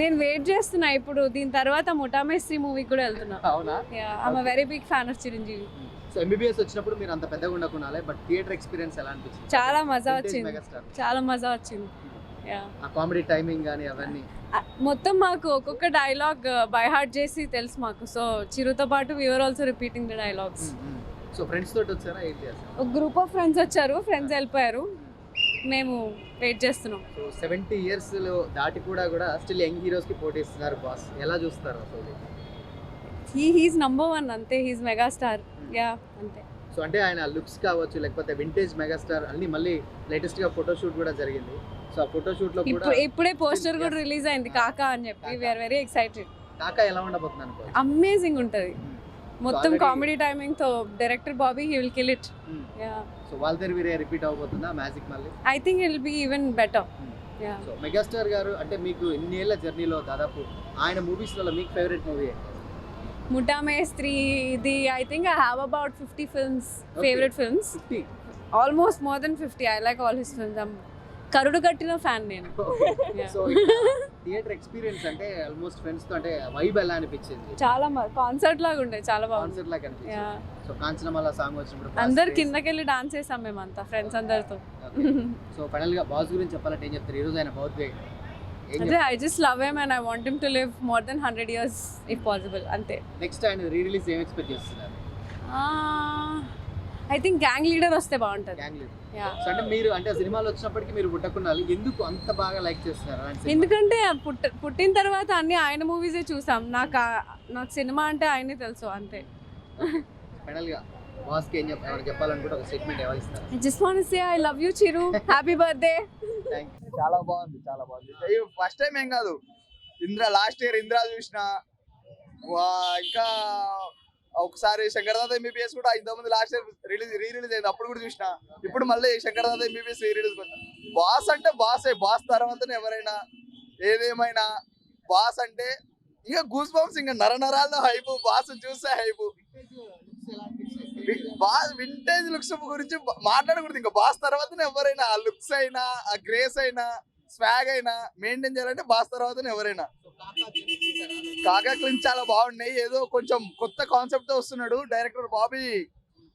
నేను వెయిట్ చేస్తున్నా ఇప్పుడు దీని తర్వాత ముఠామేస్త్రి మూవీకి కూడా వెళ్తున్నా. అవునా? I'm a very big fan of Chiranjeevi. So MBBS వచ్చినప్పుడు మీరు అంత పెద్దగా ఉండకున్నాలే, బట్ థియేటర్ ఎక్స్పీరియన్స్ ఎలా అనిపించింది? చాలా మజా వచ్చింది, మెగాస్టార్ చాలా మజా వచ్చింది. ఆ కామెడీ టైమింగ్ గానీ అవన్నీ మొత్తం మాకు ఒక్కొక్క డైలాగ్ బై హార్ట్ చేసి తెలుసు మాకు. సో చిరుతో పాటు we are also repeating the dialogues. So friends తోటి వచ్చారా ఏంటి అసలు? ఒక గ్రూప్ ఆఫ్ ఫ్రెండ్స్ వచ్చారు, ఫ్రెండ్స్ వెళ్ళిపోయారు, మేము వెయిట్ చేస్తున్నాం. సో 70 years లో దాటి కూడా స్టిల్ యంగ్ హీరోస్ కి పోటీ ఇస్తున్నారు బాస్, ఎలా చూస్తారు అసలు? హీస్ నంబర్ 1 అంతే, హీస్ మెగాస్టార్. యా అంతే. సో అంటే ఆయన లుక్స్ కావచ్చు, లేకపోతే వింటేజ్ మెగాస్టార్ అన్ని మళ్ళీ లేటెస్ట్ గా ఫోటోషూట్ కూడా జరిగింది. సో ఆ ఫోటోషూట్ లో కూడా ఇప్పుడే పోస్టర్ కూడా రిలీజ్ అయింది కాకా అని చెప్పి. We are very excited. కాకా ఎలా ఉండబోతున్నాను? అమేజింగ్ ఉంటది, మొత్తం కామెడీ టైమింగ్ తో. Director Bobby he will kill it. Yeah. So Waltair Veerayya repeat అవబోతుందా మ్యాజిక్ మళ్ళీ? I think it will be even better. Yeah. So megastar garu అంటే మీకు ఇన్నేళ్ల జర్నీలో దాదాపు ఆయన మూవీస్ లో మీకు ఫేవరెట్ మూవీ ఏంటి? ముఠామేస్త్రి ఇది I think I have about 50 films, favorite films. 50? Almost more than 50. I like all his films. I'm కరుడు కట్టిన ఫ్యాన్ నేను. సో థియేటర్ ఎక్స్పీరియన్స్ అంటే ఆల్మోస్ట్ ఫ్రెండ్స్ తో అంటే వైబ్ ఎలా అనిపించింది? చాలా కాన్సర్ట్ లాగా ఉండే, చాలా బాగుంది. కాన్సర్ట్ లాగా అనిపించింది. సో కాంచనమాల సాంగ్ వచ్చినప్పుడు అందరు కిందకెళ్ళి డాన్స్ చేసాం మేమంతా ఫ్రెండ్స్ అందరితో. సో ఫైనల్ గా బాస్ గురించి చెప్పాలంటే ఏం చెప్తారు? ఈ రోజు ఆయన బర్త్డే. అంటే I just love him and I want him to live more than 100 years if possible, అంతే. నెక్స్ట్ ఆయన రీ రిలీజ్ ఏం ఎక్స్పెక్ట్ చేస్తున్నారు? ఐ థింక్ గ్యాంగ్ లీడర్ వస్తే బాగుంటుంది. Gang leader. సో అంటే మీరు అంటే సినిమాలు వచ్చినప్పటికీ మీరు పుట్టకున్నాలి, ఎందుకు అంత బాగా లైక్ చేస్తున్నారు? ఎందుకంటే పుట్టిన తర్వాత అన్ని ఆయన మూవీసే చూసాం. నాకు సినిమా అంటే ఆయనే తెలుసు, అంతే. ఫైనల్ గా బాస్ కి ఏం చెప్పాలనుకుంటే ఒక స్టేట్మెంట్ ఎవరు ఇస్తారు? I just want to say I love you Chiru, happy birthday. Thank you. చాలా బాగుంది, చాలా బాగుంది. ఫస్ట్ టైం ఏం కాదు, లాస్ట్ ఇయర్ ఇంద్రా చూసిన, ఇంకా ఒకసారి శంకర్దాద ఎంబీబీఎస్ కూడా ఇంతకుముందు లాస్ట్ ఇయర్ రీ రిలీజ్ అయింది, అప్పుడు కూడా చూసిన. ఇప్పుడు మళ్ళీ శంకర్దాద ఎంబీబీఎస్ రీ రిలీజ్ కొంచెం. బాస్ అంటే బాసే, బాస్ తర్వాతనే ఎవరైనా ఏదేమైనా. బాస్ అంటే ఇంకా గూస్ బంప్స్, ఇంకా నరనరాల్లో హైపు, బాస్ చూస్తే హైపు. వింటేజ్ లుక్స్ గురించి మాట్లాడకూడదు, ఇంకా బాస్ తర్వాతనే ఎవరైనా. ఆ లుక్స్ అయినా, ఆ గ్రేస్ అయినా, స్వాగ్ అయినా మెయింటైన్ చేయాలంటే బాస్ తర్వాతనే ఎవరైనా. కాకా క్లిన్స్ చాలా బాగున్నాయి. ఏదో కొంచెం కొత్త కాన్సెప్ట్ తో వస్తున్నాడు డైరెక్టర్ బాబీ,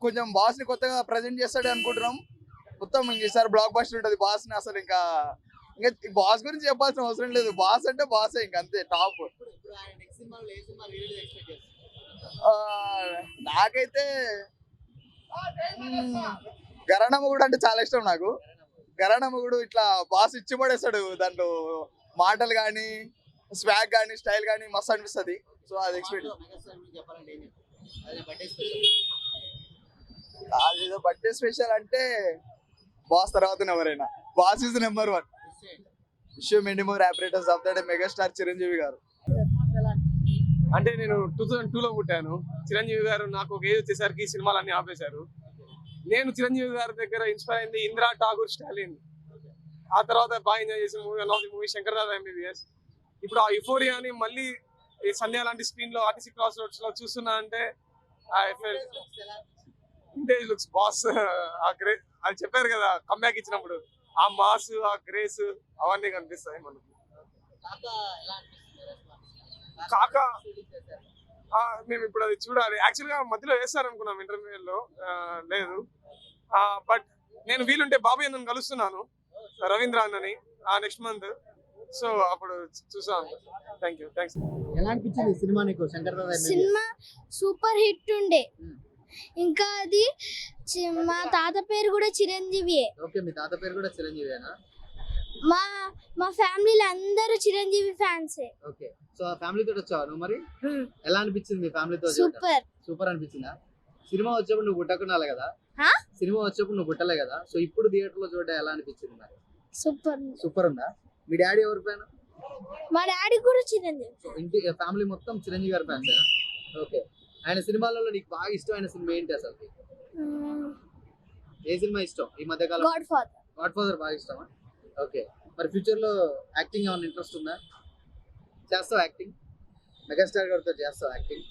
కొంచెం బాస్ ని కొత్తగా ప్రజెంట్ చేస్తాడు అనుకుంటున్నాం. మొత్తం ఇంక ఈసారి బ్లాక్ బస్టర్ ఉంటుంది బాస్ ని. అసలు ఇంకా బాస్ గురించి చెప్పాల్సిన అవసరం లేదు, బాస్ అంటే బాసే, ఇంక అంతే, టాప్. నాకైతే గరణమగుడు అంటే చాలా ఇష్టం నాకు. గరణమగుడు ఇట్లా బాస్ ఇచ్చి పడేస్తాడు, దాంట్లో మాటలు కానీ, స్వాగ్ కానీ, స్టైల్ కానీ మస్తు అనిపిస్తుంది. సో అది ఎక్స్పెక్ట్. అదేదో బర్త్డే స్పెషల్ అంటే బాస్ తర్వాత ఎవరైనా. Boss is number 1. విషయం many more operators of the day megastar Chiranjeevi గారు. అంటే నేను 2002లో పుట్టాను. చిరంజీవి గారు నాకు ఒక ఏజ్ వచ్చేసరికి సినిమాలన్నీ ఆపేశారు. నేను చిరంజీవి గారి దగ్గర ఇన్స్పైర్ అయింది ఇందిరా, ఠాగూర్, స్టాలిన్. ఆ తర్వాత బాగా ఎంజాయ్ చేసిన movie one of the movie Shankar Dada MBBS. ఇప్పుడు ఆ యుఫోరియాని మళ్ళీ ఈ సంధ్య లాంటి స్క్రీన్ లో ఆర్టీసీ క్రాస్ రోడ్స్ లో చూస్తున్నా అంటే వింటేజ్ లుక్స్ బాస్. ఆ గ్రేస్ అది చెప్పారు కదా, కమ్బ్యాక్ ఇచ్చినప్పుడు ఆ మాస్, ఆ గ్రేస్ అవన్నీ కనిపిస్తాయి మనకు. కాకా మేము ఇప్పుడు అది చూడాలి. యాక్చువల్ గా మధ్యలో వేస్తారనుకున్నాం ఇంటర్వ్యూలో, లేదు. బట్ నేను వీలుంటే బాబు అన్నని కలుస్తున్నాను, రవీంద్ర అన్నని, నెక్స్ట్ మంత్. సో అప్పుడు చూసాను. Thank you. థ్యాంక్స్. ఎలా అనిపించింది సినిమా నీకు? శంకర్దాద సినిమా సూపర్ హిట్ ఉండే. ఇంకా అది మా తాత పేరు కూడా చిరంజీవియే. ఓకే, మీ తాత పేరు కూడా చిరంజీవేనా? మా ఫ్యామిలీలో అందరూ చిరంజీవి ఫ్యాన్సే. ఓకే. సో ఫ్యామిలీ తోటి వచ్చావా నువ్వు? మరి ఎలా అనిపించింది మీ ఫ్యామిలీతో? సూపర్. సూపర్ అనిపించిందా? సినిమా వచ్చేప్పుడు నువ్వు పుట్టకున్నాలే కదా, సినిమా వచ్చేప్పుడు నువ్వు పుట్టలే కదా, సో ఇప్పుడు థియేటర్ లో చూడడం ఎలా అనిపించింది మరి? సూపర్. సూపర్ ఉందా? మీ డాడీ ఎవరి ఫ్యాన్? మా డాడీ కూడా చిరంజీవి. ఇంటి ఫ్యామిలీ మొత్తం చిరంజీవి గారి ఫ్యాన్స్. ఓకే. ఆయన సినిమాలలో నీకు బాగా ఇష్టమైన సినిమా ఏంటి అసలు? ఏ సినిమా ఇష్టం ఈ మధ్య కాలం? Godfather. గాడ్ ఫాదర్ బాగా ఇష్టమా? ఓకే. మరి ఫ్యూచర్ లో యాక్టింగ్ ఏమైనా ఇంట్రెస్ట్ ఉందా? చేస్తావు యాక్టింగ్? మెగాస్టార్ గారితో చేస్తావు యాక్టింగ్?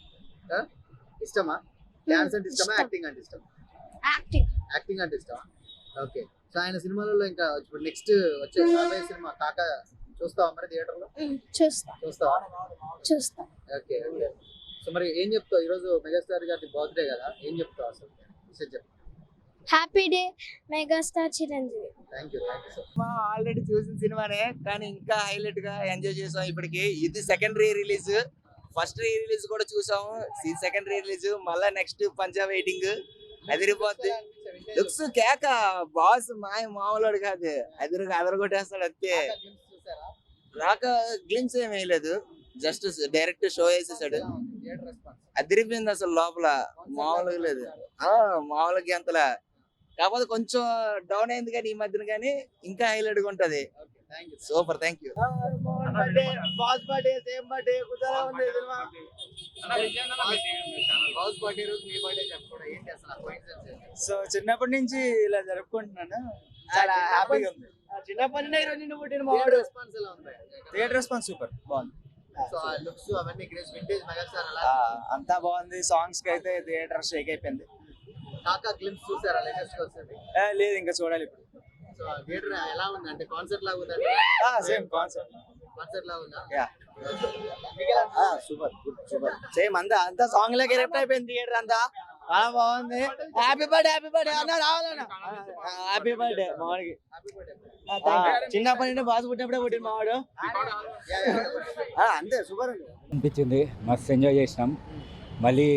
ఇష్టమా? డాన్స్ అంటే ఇష్టమా, యాక్టింగ్ అంటే ఇష్టమా? యాక్టింగ్ అంటే ఇష్టమా? ఓకే. సో ఆయన సినిమాలలో ఇంకా ఇప్పుడు నెక్స్ట్ వచ్చే సినిమా కాకా చూస్తావా మరి థియేటర్ లో? చూస్తా చూస్తావా? చూస్తా. Okay okay. సో మరి ఏం చెప్తావు, ఈరోజు మెగాస్టార్ గారి బర్త్డే కదా, ఏం చెప్తావు అసలు విషయం చెప్పు. Happy day megastar Chiranjeevi. Thank you so already చూసిన సినిమానే కానీ ఇంకా హైలైట్ గా ఎంజాయ్ చేసాం. ఇప్పటికి ఇది second re release, first re release కూడా చూసాము, సెకండ్ రీ రిలీజ్ మళ్ళా నెక్స్ట్ పంజాబ్ వెయిటింగ్ అదిరిపోద్ది. లుక్స్ కేక బాస్ మామూలు కాదు, అదరగొట్టేస్తాడు అంతే. నాకు గ్లిమ్స్ ఏం వేయలేదు, జస్ట్ డైరెక్ట్ షో వేసేసాడు, అదిరిపోయింది అసలు లోపల మామూలుగా లేదు. మామూలుగా అంతలా కాకపోతే కొంచెం డౌన్ అయింది కానీ ఈ మధ్యన, కానీ ఇంకా హైలైట్ గా ఉంటది. Super, thank you. Boss birthday same birthday కుదరా ఉంది సినిమా. బాస్ బర్త్డే రోజు మీ బర్త్డే చెప్పుకోవడం ఏంటి అసలు కోఇన్సిడెన్స్? సో చిన్నప్పటి నుంచి ఇలా జరుపుకుంటున్నాను, చాలా హ్యాపీగా ఉంది. చిన్నప్పటి నుండి ఈరోజు నిన్ను పుట్టిన మావాడు. రెస్పాన్స్ ఎలా ఉంది? థియేటర్ రెస్పాన్స్ సూపర్ బాగుంది. సో ఆ లుక్స్ అవన్నీ గ్రేస్ వింటేజ్ మెగాస్టార్ అలా అంతా బాగుంది. సాంగ్స్ కి అయితే థియేటర్ షేక్ అయిపోయింది. కాకా గ్లిమ్స్ చూసారా లేటెస్ట్ వచ్చింది? లేదు, ఇంకా చూడాలి ఇప్పుడు. సో థియేటర్ ఎలా ఉంది అంటే కాన్సర్ట్ లాగా ఉందా? సేమ్ కాన్సెప్ట్, కాన్సర్ట్ లాగా ఉందా? సూపర్ సూపర్ సేమ్ అంతా సాంగ్ లకి ఎరెక్ట్ అయిపోయింది థియేటర్ అంతా. చాలా బాగుంది. హ్యాపీ బర్త్డే అన్న, రావాలన్న హ్యాపీ బర్త్డే మావాడికి. చిన్నప్పటి నుండి బాస్ పుట్టినప్పుడే పుట్టిన మావాడు. అంతే సూపర్ అనిపించింది, మస్తు ఎంజాయ్ చేసినాం. మళ్ళీ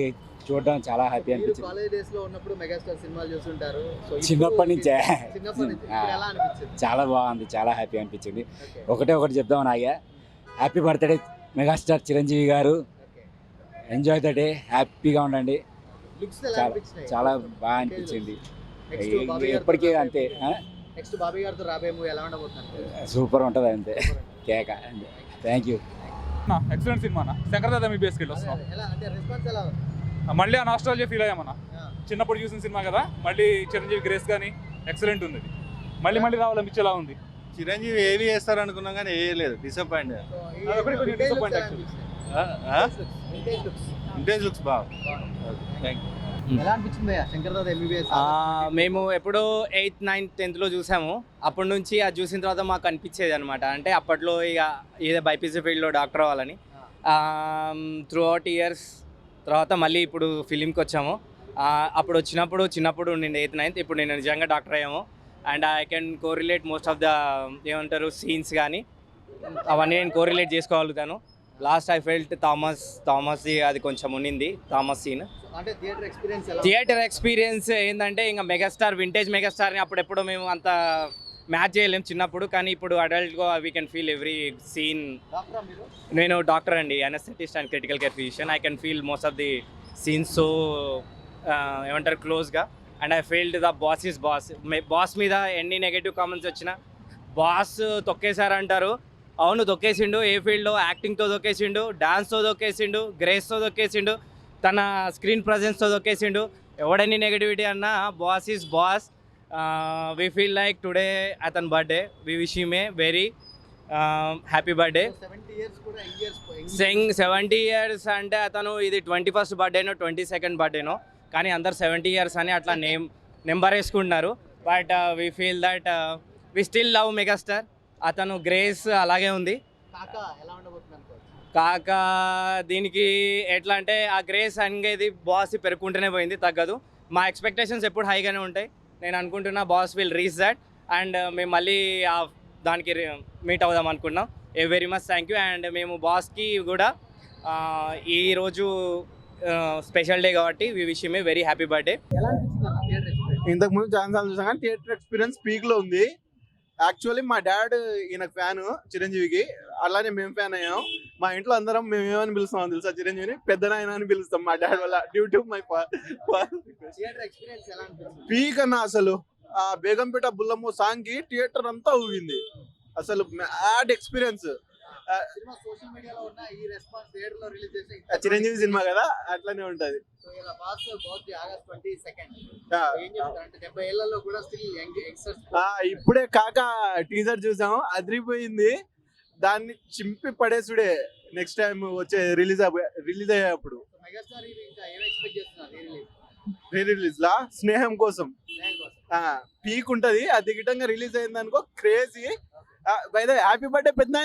చూడడం చాలా హ్యాపీ అనిపించింది. కాలేజ్ డేస్ లో ఉన్నప్పుడు మెగాస్టార్ సినిమాలు చూస్తుంటారు. సో చిన్నప్పటి నుంచే చిన్నప్పటి నుంచి ఇప్పుడు ఎలా అనిపించింది? చాలా బాగుంది, చాలా హ్యాపీ అనిపించింది. ఒకటి చెప్దాం నాగే, హ్యాపీ బర్త్డే మెగాస్టార్ చిరంజీవి గారు. ఎంజాయ్ ద డే, హ్యాపీగా ఉండండి. లుక్స్ ఎలా చాలా అనిపించినాయి? చాలా బాగా అనిపించింది. నెక్స్ట్ బాబీ గారితో ఎప్పటికీ అంతే, నెక్స్ట్ బాబీ గారితో రాబోయే మూవీ ఎలా ఉండబోతుంది? సూపర్ ఉంటుంది అంతే. కేక. Thank you. Excellent cinema Shankar Dada ఎంబీబీఎస్కి వెళ్ళి వస్తున్నాం. ఎలా అంటే రెస్పాన్స్ ఎలా ఉంది? మళ్ళీ ఆ నాస్టాలజీ ఫీల్ అయ్యామన్నా. చిన్నప్పుడు చూసిన సినిమా కదా, మళ్ళీ చిరంజీవి గ్రేస్ కానీ ఎక్సలెంట్ ఉంది. మళ్ళీ రావాలనిపించేలా ఉంది. చిరంజీవి ఏవి వేస్తారు అనుకున్నాం కానీ వేయలేదు, డిసప్పాయింట్. సో ఈ అదొకటి కొంచెం vintage disappoint looks ఎలా actually. అనిపించినాయి? Vintage looks. ఇంటేజ్ లుక్స్ బాగా. Thank you. ఎలా అనిపించింది భయ్యా శంకర్ దాదా ఎంబీబీఎస్? మేము ఎప్పుడో 8th 9th 10th చూసాము. అప్పటి నుంచి అది చూసిన తర్వాత మాకు అనిపించేది అనమాట, అంటే అప్పట్లో ఇక ఏదో బైపీసీ ఫీల్డ్లో డాక్టర్ అవ్వాలని. త్రూ అవుట్ ఇయర్స్ తర్వాత మళ్ళీ ఇప్పుడు ఫిలింకి వచ్చాము. అప్పుడు చిన్నప్పుడు నేను 8th 9th, ఇప్పుడు నేను నిజంగా డాక్టర్ అయ్యాము. And I can correlate most of the ఏమంటారు సీన్స్ కానీ అవన్నీ నేను కోరిలేట్ చేసుకోగలుగుతాను. లాస్ట్ ఐ ఫెల్ట్ థామస్ అది కొంచెం ఉన్నింది, థామస్ సీన్. అంటే థియేటర్ ఎక్స్పీరియన్స్ ఏంటంటే ఇంకా మెగాస్టార్, వింటేజ్ మెగాస్టార్ని అప్పుడెప్పుడు మేము అంత మ్యాచ్ చేయలేము చిన్నప్పుడు, కానీ ఇప్పుడు అడల్ట్గా we can feel every scene. నేను డాక్టర్ అండి, anaesthetist and critical care physician. I can feel most of the scenes so ఏమంటారు క్లోజ్గా. And I felt the boss is boss మీద ఎన్ని నెగటివ్ కామెంట్స్ వచ్చినా బాస్ తొక్కేశారంటారు. అవును తొక్కేసిండు, ఏ ఫీల్డ్లో యాక్టింగ్తో తొక్కేసిండు, డాన్స్తో తొక్కేసిండు, గ్రేస్తో తొక్కేసిండు, తన స్క్రీన్ ప్రజెన్స్తో తొక్కేసిండు. ఎవడెన్ని నెగటివిటీ అన్నా boss is boss. We feel like today అతని birthday, we wish him a very happy birthday. 70 years అంటే అతను ఇది 21st బర్త్డేనో 22nd బర్త్డేనో, కానీ అందరు 70 years అని అట్లా నెంబర్ వేసుకుంటున్నారు. But we feel that we still love megastar. అతను గ్రేస్ అలాగే ఉంది. కాక దీనికి ఎట్లా అంటే ఆ గ్రేస్ అనేది బాస్ పెరుగుకుంటూనే పోయింది, తగ్గదు. మా ఎక్స్పెక్టేషన్స్ ఎప్పుడు హైగానే ఉంటాయి. నేను అనుకుంటున్నా boss will reach that and మేము మళ్ళీ దానికి మీట్ అవుదాం అనుకున్నాం. Very much thank you. And మేము బాస్కి కూడా ఈరోజు స్పెషల్ డే కాబట్టి we wish him a very happy birthday. ఇంతకు ముందు ఛాన్స్ చూసాం కానీ థియేటర్ ఎక్స్పీరియన్స్ పీక్ లో ఉంది. యాక్చువల్లీ మా డాడ్ ఈయన ఫ్యాన్ చిరంజీవికి, అలానే మేము ఫ్యాన్ అయ్యాం. మా ఇంట్లో అందరం మేము ఏమని పిలుస్తాం తెలుసా, చిరంజీవిని పెద్ద నాయన అని పిలుస్తాం మా డాడ్ వల్ల, డ్యూ టు మై పీక్ అన్న. అసలు ఆ బేగంపేట బుల్లమ్మ సాంగ్ కి థియేటర్ అంతా ఊగింది. అసలు మ్యాడ్ ఎక్స్పీరియన్స్. చిరంజీవి సినిమా కదా, అట్లానే ఉంటది. ఇప్పుడే కాక టీజర్ చూసాము, అదిరిపోయింది. దాన్ని చింపి పడేసుడే నెక్స్ట్ టైం వచ్చే రిలీజ్ అయ్యేప్పుడు. రీ రిలీజ్ లా స్నేహం కోసం పీక్ ఉంటది. అది గిట్టంగా రిలీజ్ అయింది అనుకో crazy. By the happy birthday పెద్ద